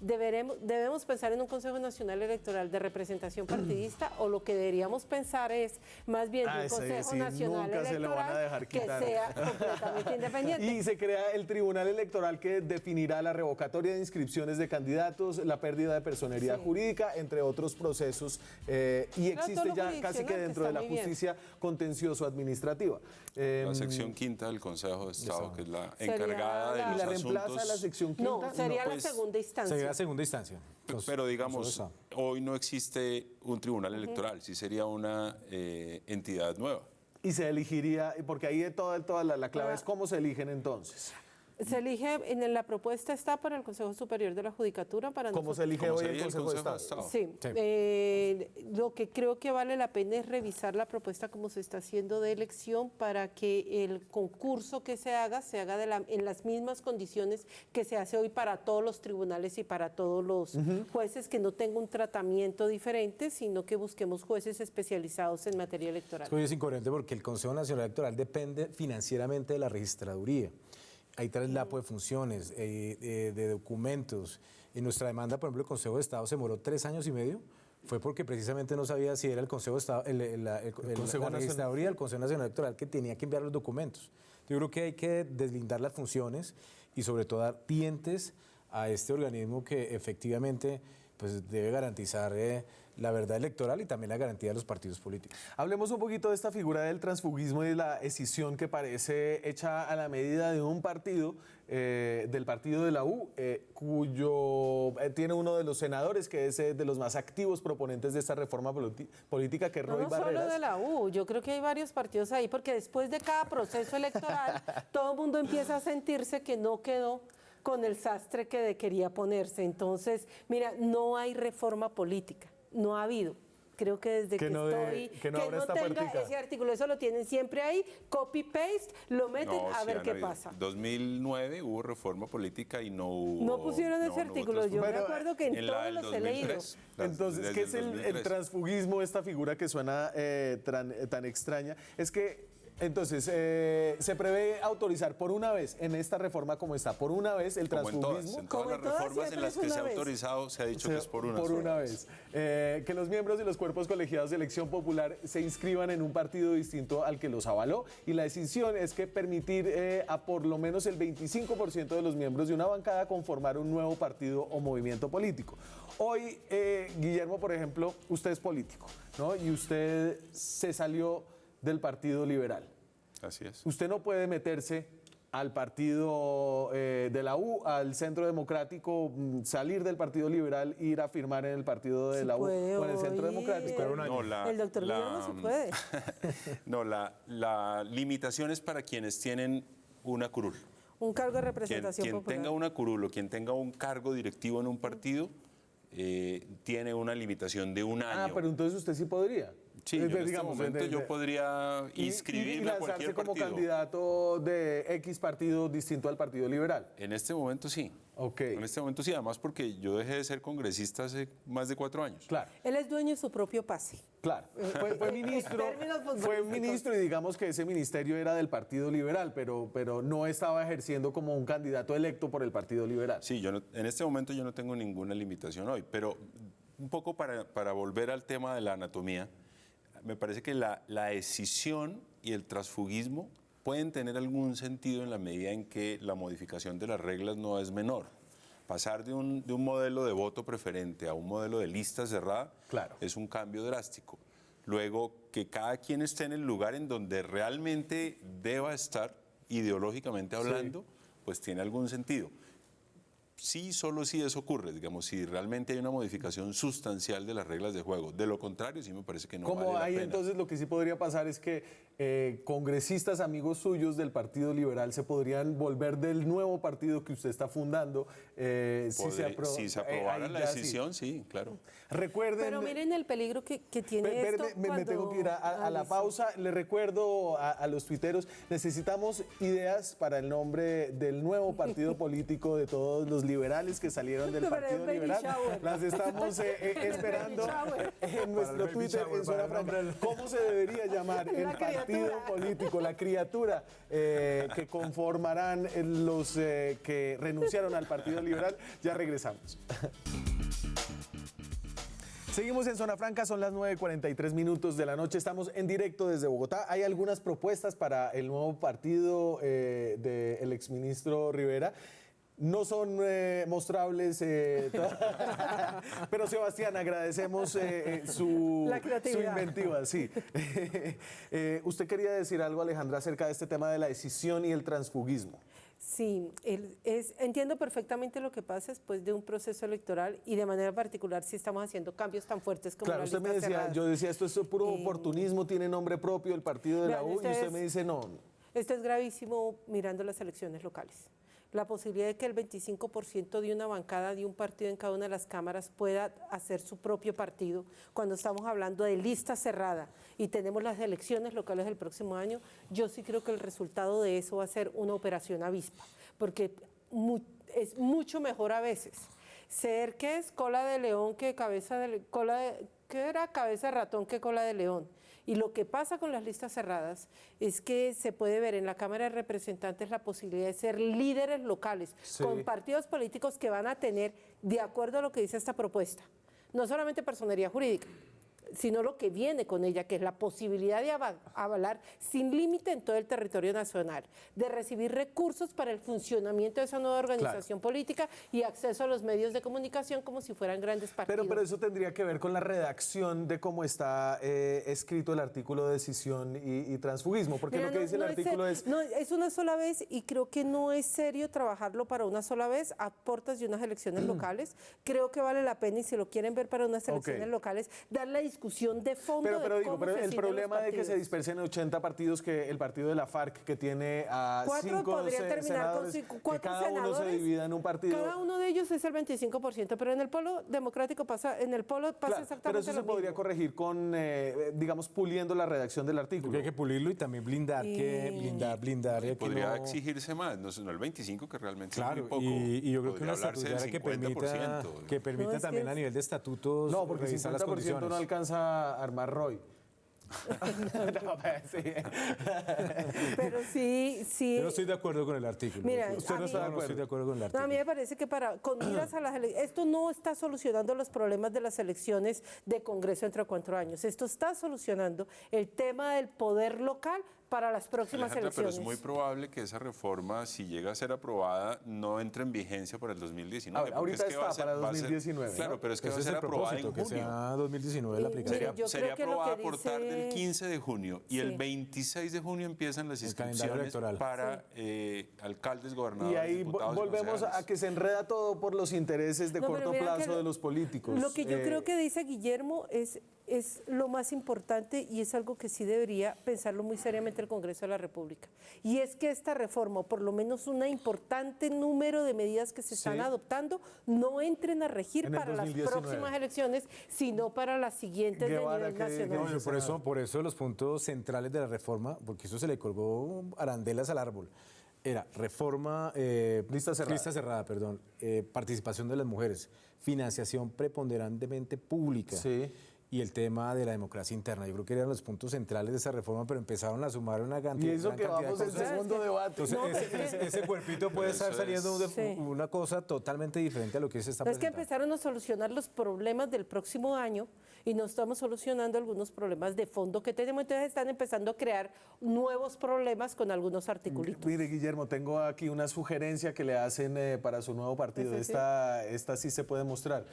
¿debemos pensar en un Consejo Nacional Electoral de representación partidista, o lo que deberíamos pensar es más bien de un Ese Consejo sí, Nacional nunca se lo van a Electoral dejar que quitar. sea completamente independiente? Y se crea el Tribunal Electoral, que definirá la revocatoria de inscripciones de candidatos, la pérdida de personería Sí. jurídica, entre otros procesos. Y Claro, existe todo lo ya casi que jurisdiccional, dentro de está la muy bien. justicia contencioso-administrativa. La sección quinta del Consejo de Estado, que es la Sería encargada de la- ¿Y los la reemplaza asuntos. la sección quinta? No, sería pues, la segunda instancia. Sería la segunda instancia. Pero digamos, Consejo de hoy no existe un tribunal electoral, sí sería una entidad nueva. Y se elegiría, porque ahí toda la clave es cómo se eligen entonces. Se elige, en la propuesta está para el Consejo Superior de la Judicatura, para ¿Cómo se elige ¿Cómo hoy el sería Consejo de Estado? Sí, lo que creo que vale la pena es revisar la propuesta como se está haciendo de elección, para que el concurso que se haga en las mismas condiciones que se hace hoy para todos los tribunales y para todos los jueces, que no tenga un tratamiento diferente, sino que busquemos jueces especializados en materia electoral. Hoy es incoherente, porque el Consejo Nacional Electoral depende financieramente de la registraduría. Hay traslapo de funciones, de documentos. En nuestra demanda, por ejemplo, el Consejo de Estado se demoró 3 años y medio. Fue porque precisamente no sabía si era el Consejo de Estado, la registraduría, el Consejo Nacional Electoral, que tenía que enviar los documentos. Yo creo que hay que deslindar las funciones y sobre todo dar dientes a este organismo que efectivamente pues, debe garantizar la verdad electoral y también la garantía de los partidos políticos. Hablemos un poquito de esta figura del transfugismo y de la escisión que parece hecha a la medida de un partido, del partido de la U, cuyo tiene uno de los senadores que es de los más activos proponentes de esta reforma política, que es Roy No Barreras. solo de la U, yo creo que hay varios partidos ahí, porque después de cada proceso electoral, todo el mundo empieza a sentirse que no quedó con el sastre que quería ponerse. Entonces, mira, no hay reforma política, no ha habido. Creo que desde que estoy, que no abra esta tenga puertica. ese artículo, eso lo tienen siempre ahí, copy-paste, lo meten a sí ver han qué habido. pasa. 2009 hubo reforma política y no hubo... No pusieron ese no hubo artículo, yo me Bueno, acuerdo que en en la todos del los he leído. 2003. Entonces, ¿qué es el 2003. transfugismo, esta figura que suena tan extraña? Es que Entonces, se prevé autorizar por una vez, en esta reforma como está, por una vez el Como en todas, transfugismo. en todas Como en las todas, reformas en siempre las es que se ha una vez. autorizado se ha dicho que es por una Por sola una vez. Que los miembros de los cuerpos colegiados de elección popular se inscriban en un partido distinto al que los avaló. Y la decisión es que permitir a por lo menos el 25% de los miembros de una bancada conformar un nuevo partido o movimiento político. Hoy, Guillermo, por ejemplo, usted es político, ¿no? Y usted se salió del Partido Liberal. Así es. Usted no puede meterse al partido de la U, al Centro Democrático, salir del Partido Liberal e ir a firmar en el partido de Sí la U puede, o en el Centro oye. Democrático. Pero un año. El doctor Guillermo se puede. No, la limitación es para quienes tienen una curul. Un cargo de Quien, representación quien popular. tenga una curul o quien tenga un cargo directivo en un partido tiene una limitación de un año. Ah, pero entonces usted sí podría. Sí, yo en este digamos, momento yo podría y inscribirme a lanzarse cualquier como partido. candidato de X partido distinto al Partido Liberal. En este momento sí. Ok. En este momento sí, además porque yo dejé de ser congresista hace más de 4 años. Claro. Él es dueño de su propio pase. Claro, fue ministro, términos fue futbolísticos. ministro y digamos que ese ministerio era del Partido Liberal, pero no estaba ejerciendo como un candidato electo por el Partido Liberal. Sí, en este momento yo no tengo ninguna limitación hoy, pero un poco para volver al tema de la anatomía, me parece que la decisión y el transfugismo pueden tener algún sentido en la medida en que la modificación de las reglas no es menor. Pasar de un modelo de voto preferente a un modelo de lista cerrada Claro. es un cambio drástico. Luego, que cada quien esté en el lugar en donde realmente deba estar, ideológicamente hablando, pues tiene algún sentido. Sí, solo si eso ocurre, digamos, si realmente hay una modificación sustancial de las reglas de juego. De lo contrario, sí me parece que no Como vale la ahí pena. entonces lo que sí podría pasar es que congresistas amigos suyos del Partido Liberal se podrían volver del nuevo partido que usted está fundando si se aprobara la decisión, sí, claro. Recuerden... Pero miren el peligro que tiene esto Me cuando... tengo que ir a la sí. pausa. Le recuerdo a los tuiteros, necesitamos ideas para el nombre del nuevo partido político de todos los liberales que salieron del Pero es Partido Baby Liberal. Shower. Las estamos esperando Shower. en nuestro Baby Twitter, Shower, en Zona para el Franca. nombre ¿Cómo se debería llamar el La partido criatura. político, la criatura que conformarán los que renunciaron al Partido Liberal? Ya regresamos. Seguimos en Zona Franca, son las 9:43 minutos de la noche, estamos en directo desde Bogotá. Hay algunas propuestas para el nuevo partido del exministro Rivera. No son mostrables, pero Sebastián, agradecemos su La creatividad. inventiva. Sí. Usted quería decir algo, Alejandra, acerca de este tema de la decisión y el transfugismo. Sí, entiendo perfectamente lo que pasa después de un proceso electoral y de manera particular si estamos haciendo cambios tan fuertes como Claro, la usted me lista decía, cerrada. yo decía, esto es puro oportunismo, tiene nombre propio el partido de la Vean, U, y usted me dice, no. Esto es gravísimo mirando las elecciones locales. La posibilidad de que el 25% de una bancada de un partido en cada una de las cámaras pueda hacer su propio partido, cuando estamos hablando de lista cerrada y tenemos las elecciones locales del próximo año, yo sí creo que el resultado de eso va a ser una operación avispa, porque es mucho mejor a veces ser que es cola de león que cabeza de ¿qué era? Cabeza de ratón que cola de león. Y lo que pasa con las listas cerradas es que se puede ver en la Cámara de Representantes la posibilidad de ser líderes locales, Sí. con partidos políticos que van a tener, de acuerdo a lo que dice esta propuesta, no solamente personería jurídica, sino lo que viene con ella, que es la posibilidad de avalar sin límite en todo el territorio nacional, de recibir recursos para el funcionamiento de esa nueva organización política y acceso a los medios de comunicación como si fueran grandes partidos. Pero eso tendría que ver con la redacción de cómo está escrito el artículo de decisión y transfugismo, porque Mira, lo que dice el artículo es... No, es una sola vez y creo que no es serio trabajarlo para una sola vez a puertas de unas elecciones locales. Creo que vale la pena, y si lo quieren ver para unas elecciones locales, dar la discusión de fondo Pero de cómo se el asignan problema los de que se partidos. dispersen en 80 partidos, que el partido de la FARC, que tiene a 4 5 podrían terminar con senadores, que 4 cada uno se senadores. divida en un partido. Cada uno de ellos es el 25%, pero en el polo democrático pasa, Claro, exactamente pero eso lo se podría mismo. corregir con, digamos, puliendo la redacción del artículo. Porque hay que pulirlo y también blindar, blindar. que Podría no- exigirse más, no el 25, que realmente es Claro, muy poco. y yo creo que Podría una hablarse del estatutaria que permita, 50%. que permita No, es que también es- a nivel de estatutos No, porque revisar las 50% no condiciones. alcanza a armar ROI. No, pues, sí. Pero sí. Yo no estoy de acuerdo con el artículo. Mira, Usted no a está de mí- acuerdo. No estoy de acuerdo con el No, artículo. a mí me parece que con miras a las elecciones, esto no está solucionando los problemas de las elecciones de Congreso entre 4 años. Esto está solucionando el tema del poder local para las próximas Alejandra, pero elecciones. es muy probable que esa reforma, si llega a ser aprobada, no entre en vigencia para el 2019. A ver, porque ahorita es que va está a ser- para va a ser- 2019, Claro, ¿no? pero es que Ese va a es ser el aprobada propósito, en que junio. sea 2019 la Mire, aplicación. yo Sería creo que lo aprobada que por tarde el dice- 15 de junio y Sí. el 26 de junio empiezan las El calendario inscripciones electoral. para alcaldes, gobernadores, Y ahí diputados y volvemos concejales. a que se enreda todo por los intereses de No, pero corto mira que plazo de los políticos. Lo que yo creo que dice Guillermo es lo más importante y es algo que sí debería pensarlo muy seriamente el Congreso de la República. Y es que esta reforma, o por lo menos un importante número de medidas que se están Sí. adoptando, no entren a regir En el para las 2019. próximas elecciones, sino para las siguientes Guevara, de nivel ¿qué nacional. dice? Por eso los puntos centrales de la reforma, porque eso se le colgó arandelas al árbol, era reforma, Lista cerrada. perdón, participación de las mujeres, financiación preponderantemente pública. Sí. Y el tema de la democracia interna. Yo creo que eran los puntos centrales de esa reforma, pero empezaron a sumar una cantidad, Y eso gran que cantidad de vamos en cosas. segundo debate. Entonces, No, ese cuerpito puede Eso estar saliendo de Sí. una cosa totalmente diferente a lo que se está No, es que presentando. empezaron a solucionar los problemas del próximo año y no estamos solucionando algunos problemas de fondo que tenemos. Entonces están empezando a crear nuevos problemas con algunos articulitos. Mire, Guillermo, tengo aquí una sugerencia que le hacen para su nuevo partido. ¿Sí, sí? Esta sí se puede mostrar.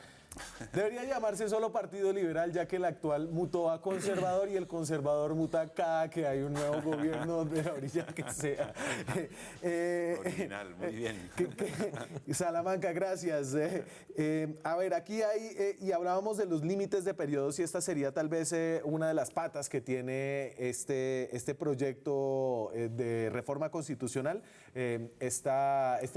Debería llamarse solo Partido Liberal, ya que el actual mutó a conservador y el conservador muta cada que hay un nuevo gobierno de la orilla que sea. Original, muy bien. Salamanca, gracias. A ver, aquí hay, y hablábamos de los límites de periodos y esta sería tal vez una de las patas que tiene este proyecto de reforma constitucional, este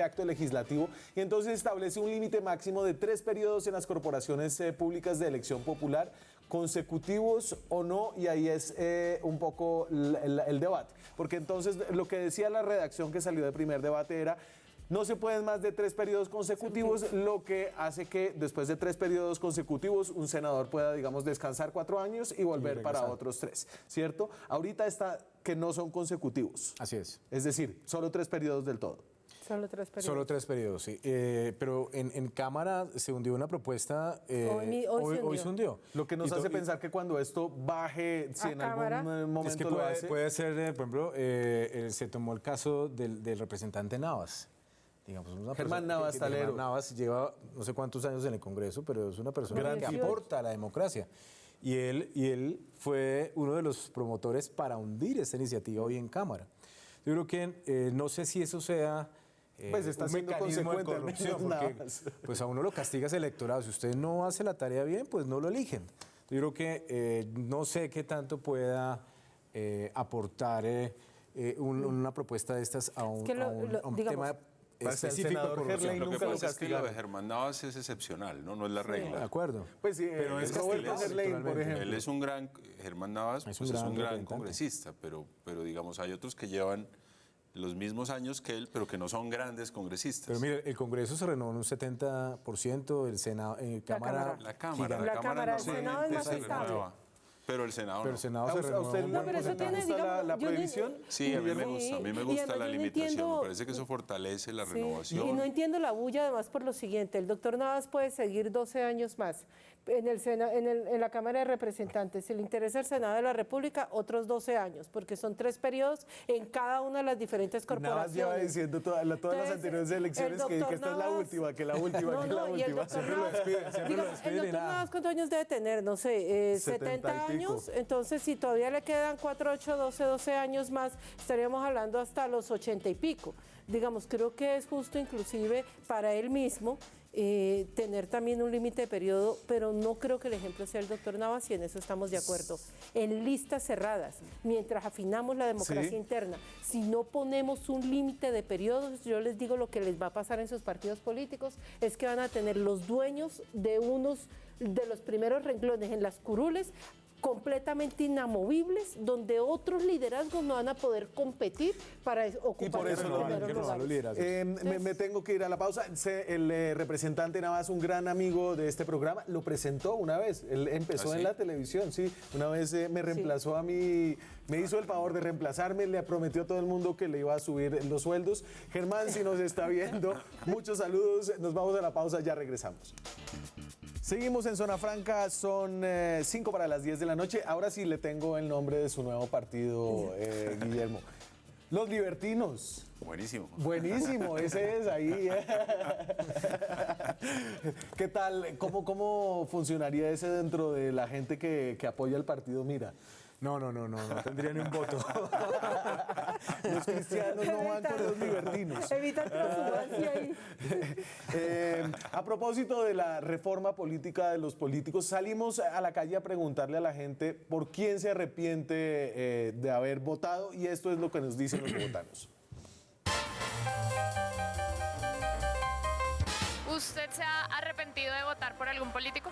acto legislativo, y entonces establece un límite máximo de 3 periodos en las corporaciones públicas de elección popular, consecutivos o no, y ahí es un poco el debate. Porque entonces lo que decía la redacción que salió del primer debate era: no se pueden más de 3 periodos consecutivos, lo que hace que después de 3 periodos consecutivos un senador pueda, digamos, descansar 4 años y volver para otros 3, ¿cierto? Ahorita está que no son consecutivos. Así es. Es decir, solo 3 periodos del todo. Solo 3 periodos. Solo 3 periodos, sí. Pero en Cámara se hundió una propuesta. Hoy se hundió. Lo que nos Y hace to- pensar que cuando esto baje, si A en Cámara. algún momento Es que lo hace... puede ser, por ejemplo, se tomó el caso del representante Navas. Digamos, una Germán persona Navas, talero. Germán Navas lleva no sé cuántos años en el Congreso, pero es una persona Gran que tipo. aporta a la democracia. Y él fue uno de los promotores para hundir esta iniciativa hoy en Cámara. Yo creo que no sé si eso sea Pues está un siendo mecanismo de consecuente, al corrupción, menos porque Navas. pues a uno lo castiga ese electorado. Si usted no hace la tarea bien, pues no lo eligen. Yo creo que no sé qué tanto pueda aportar una propuesta de estas a un, que lo- a un- lo- a un digamos, tema Pasa el específico de senador corrupción. Gerlain Lo que nunca lo pasa es que lo de castigaron. Germán Navas es excepcional, ¿no? No es la De regla. acuerdo. Pues sí, Pero es Roberto castigado Gerlain, por electoralmente. ejemplo. Él es un gran, Germán Navas Es pues un es gran un gran representante. congresista, pero digamos, hay otros que llevan los mismos años que él, pero que no son grandes congresistas. Pero mire, el Congreso se renovó en un 70%, el Senado, Cámara, La Cámara, gigante. La Cámara, el Senado es más se estable. renueva, pero el Senado Pero no. el Senado ¿A se usted renovó. le un No, buen pero eso porcentaje. tiene, gusta digamos, la yo ni- prohibición? Sí, a mí me Sí, gusta, y me además gusta la yo no limitación, entiendo- me parece que eso fortalece la Sí, renovación. y no entiendo la bulla además por lo siguiente, el doctor Navas puede seguir 12 años más en la Cámara de Representantes. Si le interesa el Senado de la República, otros 12 años, porque son 3 periodos en cada una de las diferentes Navas corporaciones. lleva diciendo todas las Entonces, anteriores elecciones el que doctor esta es la Navas- última, que la última, No, que la no, y el última. doctor Siempre lo Navas, despiden, siempre lo digamos, despiden el y doctor nada. Navas, ¿cuántos años debe tener? No sé, 70 70 y pico. años. Entonces, si todavía le quedan 4, 8, 12 años más, estaríamos hablando hasta los 80 y pico. Digamos, creo que es justo inclusive para él mismo tener también un límite de periodo, pero no creo que el ejemplo sea el doctor Navas y en eso estamos de acuerdo. En listas cerradas, mientras afinamos la democracia Sí. interna, si no ponemos un límite de periodos, yo les digo lo que les va a pasar en sus partidos políticos, es que van a tener los dueños de unos de los primeros renglones en las curules completamente inamovibles, donde otros liderazgos no van a poder competir para ocupar por eso esos no van, primeros que no van los lugares. liderazgos. Me tengo que ir a la pausa. El representante Navas, un gran amigo de este programa, lo presentó una vez. Él empezó ¿Ah, sí? en la televisión, sí. Una vez me reemplazó a mí, me hizo el favor de reemplazarme, le prometió a todo el mundo que le iba a subir los sueldos. Germán, si nos está viendo, muchos saludos. Nos vamos a la pausa, ya regresamos. Seguimos en Zona Franca, son 5 para las 10 de la noche. Ahora sí le tengo el nombre de su nuevo partido, Guillermo. Los Libertinos. Buenísimo. Buenísimo, ese es ahí. ¿Qué tal? ¿Cómo funcionaría ese dentro de la gente que apoya el partido Mira? No tendría ni un voto. Los cristianos no van con los libertinos. Evita transhumancia ahí. A propósito de la reforma política de los políticos, salimos a la calle a preguntarle a la gente por quién se arrepiente de haber votado, y esto es lo que nos dicen los bogotanos. ¿Usted se ha arrepentido de votar por algún político?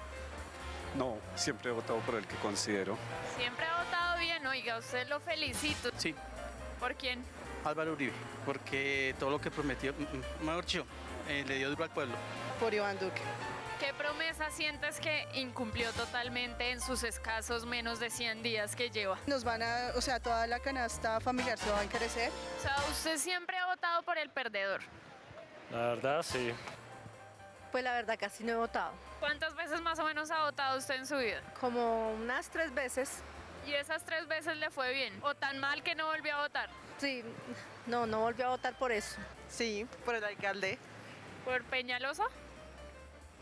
No, siempre he votado por el que considero. Siempre ha votado bien, oiga, usted lo felicito. Sí, ¿Por quién? Álvaro Uribe, porque todo lo que prometió, mejor dicho, le dio duro al pueblo. Por Iván Duque. ¿Qué promesa sientes que incumplió totalmente en sus escasos menos de 100 días que lleva? Nos van a, o sea, toda la canasta familiar se va a encarecer. O sea, usted siempre ha votado por el perdedor. La verdad, sí. Pues la verdad casi no he votado, ¿Cuántas veces más o menos ha votado usted en su vida? como unas 3 veces. ¿Y esas 3 veces le fue bien? ¿O tan mal que no volvió a votar? Sí, no volví a votar por eso. Sí, por el alcalde. ¿Por Peñalosa?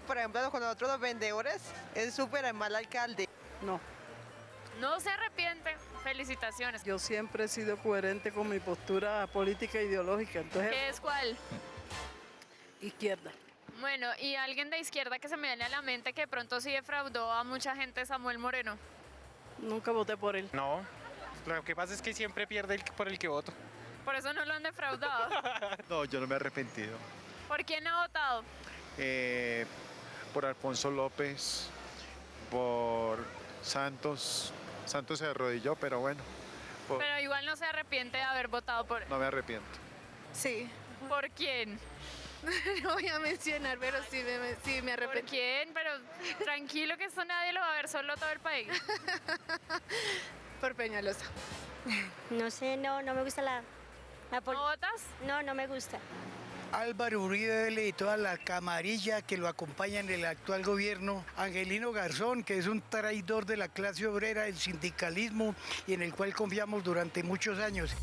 Por ejemplo, con nosotros los vendedores, es súper mal alcalde. No. No se arrepiente. Felicitaciones. Yo siempre he sido coherente con mi postura política e ideológica, entonces ¿Qué es cuál? izquierda. Bueno, ¿y alguien de izquierda que se me viene a la mente que de pronto sí defraudó a mucha gente, Samuel Moreno? Nunca voté por él. No, lo que pasa es que siempre pierde por el que voto. Por eso no lo han defraudado. No, yo no me he arrepentido. ¿Por quién ha votado? Por Alfonso López, por Santos. Santos se arrodilló, pero bueno, Pero igual no se arrepiente de haber votado por él. no me arrepiento. Sí, ¿Por quién? no voy a mencionar, pero sí me ¿Por arrepentí. quién? Pero tranquilo que esto nadie lo va a ver, solo todo el país. Por Peñalosa. No sé, no me gusta la ¿No votas? no me gusta. Álvaro Uribe y toda la camarilla que lo acompaña en el actual gobierno, Angelino Garzón, que es un traidor de la clase obrera, del sindicalismo y en el cual confiamos durante muchos años.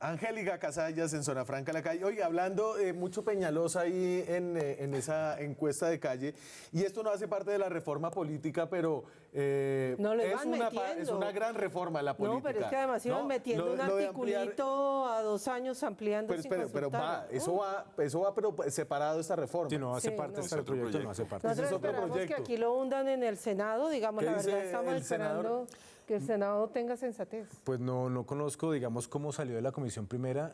Angélica Casallas en Zona Franca la calle. Oye, hablando mucho Peñalosa ahí en esa encuesta de calle, y esto no hace parte de la reforma política, pero No le van metiendo. es una gran reforma la política. No, pero es que además iban ¿no? metiendo un Lo de ampliar- articulito a 2 años ampliando sin pero va, consultarlo. eso va pero separado de esta reforma. Sí, no hace Sí, parte no. de este proyecto, no hace parte. Ese es Nosotros otro esperamos proyecto. que aquí lo hundan en el Senado, digamos, ¿Qué la verdad dice estamos el senador? esperando que el Senado tenga sensatez. Pues no conozco, digamos, cómo salió de la comisión primera.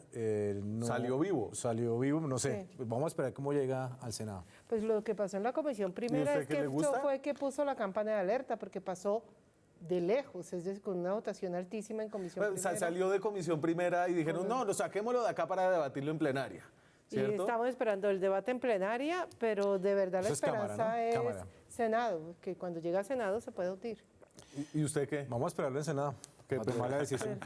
¿Salió vivo? Salió vivo, no sé. Sí. Pues vamos a esperar cómo llega al Senado. Pues lo que pasó en la comisión primera usted es qué que le gusta? esto fue que puso la campana de alerta, porque pasó de lejos, es decir, con una votación altísima en comisión Bueno, primera. salió de comisión primera y dijeron, no, saquémoslo de acá para debatirlo en plenaria. Y ¿Cierto? estamos esperando el debate en plenaria, pero de verdad la Eso es Cámara, esperanza ¿no? es Cámara. Senado, que cuando llega a Senado se puede votar. ¿Y usted qué? Vamos a esperarlo en Senado. ¿Qué Para tomar la decisión.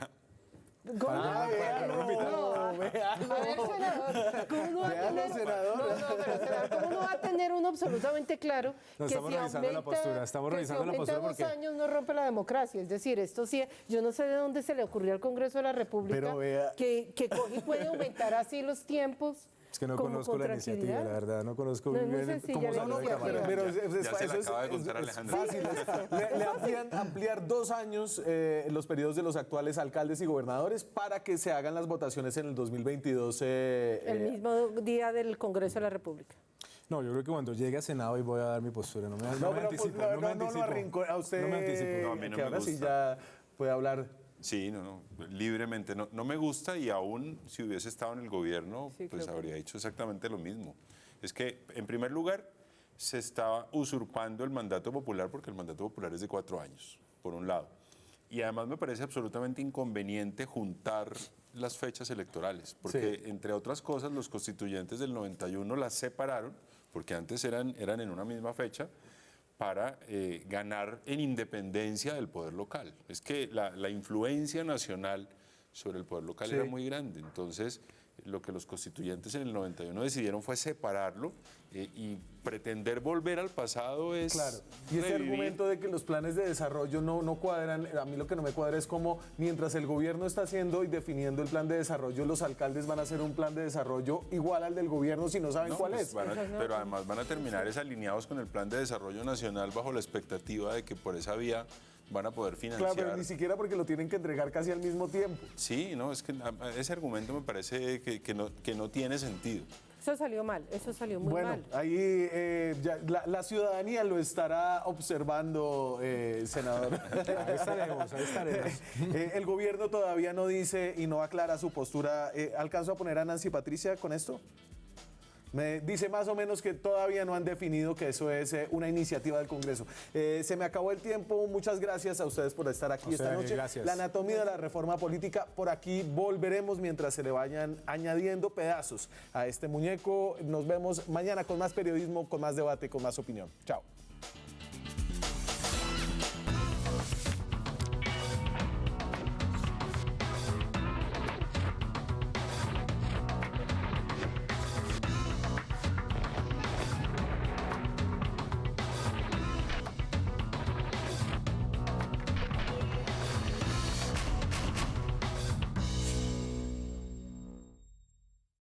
véalo, A ver, senador, ¿cómo no va a Véalo, tener, senador. pero, senador, ¿cómo no va a tener uno absolutamente claro No, que estamos si revisando la aumenta, postura, estamos que revisando si la aumenta postura 2 porque- años no rompe la democracia? Es decir, esto sí, yo no sé de dónde se le ocurrió al Congreso de la República Pero vea- que coge y puede aumentar así los tiempos. Es que no como conozco con la iniciativa, tranquilidad. la verdad. No conozco No, muy no bien sé si cómo ya salió la de iniciativa. Cámara. Pero Ya se la acaba de contar Alejandra. fácil. Le amplían 2 años los periodos de los actuales alcaldes y gobernadores para que se hagan las votaciones en el 2022. El mismo día del Congreso de la República. No, yo creo que cuando llegue a Senado y voy a dar mi postura. No me No, pero anticipo. pues, no me anticipo. arrincone a usted. No me anticipo. No, a mí no que me ahora sí gusta. ya puede hablar. Sí, libremente. No me gusta, y aún si hubiese estado en el gobierno, Sí, pues creo que habría hecho exactamente lo mismo. Es que, en primer lugar, se estaba usurpando el mandato popular, porque el mandato popular es de 4 años, por un lado. Y además me parece absolutamente inconveniente juntar las fechas electorales, porque entre otras cosas los constituyentes del 91 las separaron, porque antes eran en una misma fecha, para ganar en independencia del poder local. Es que la influencia nacional sobre el poder local era muy grande, entonces lo que los constituyentes en el 91 decidieron fue separarlo y pretender volver al pasado es... Claro, y ese revivir. argumento de que los planes de desarrollo no cuadran, a mí lo que no me cuadra es como mientras el gobierno está haciendo y definiendo el plan de desarrollo, los alcaldes van a hacer un plan de desarrollo igual al del gobierno si no saben cuál pues es. Pero además van a terminar alineados con el plan de desarrollo nacional bajo la expectativa de que por esa vía van a poder financiar. Claro, pero ni siquiera porque lo tienen que entregar casi al mismo tiempo. Sí, no, es que ese argumento me parece que no tiene sentido. Eso salió mal, eso salió muy mal. Bueno, ahí ya la ciudadanía lo estará observando, senador. Ahí estaremos, ahí estaremos. El gobierno todavía no dice y no aclara su postura. ¿Alcanzo a poner a Nancy Patricia con esto? Me dice más o menos que todavía no han definido que eso es una iniciativa del Congreso. Se me acabó el tiempo. Muchas gracias a ustedes por estar aquí esta noche. Gracias. La anatomía de la reforma política. Por aquí volveremos mientras se le vayan añadiendo pedazos a este muñeco. Nos vemos mañana con más periodismo, con más debate, con más opinión. Chao.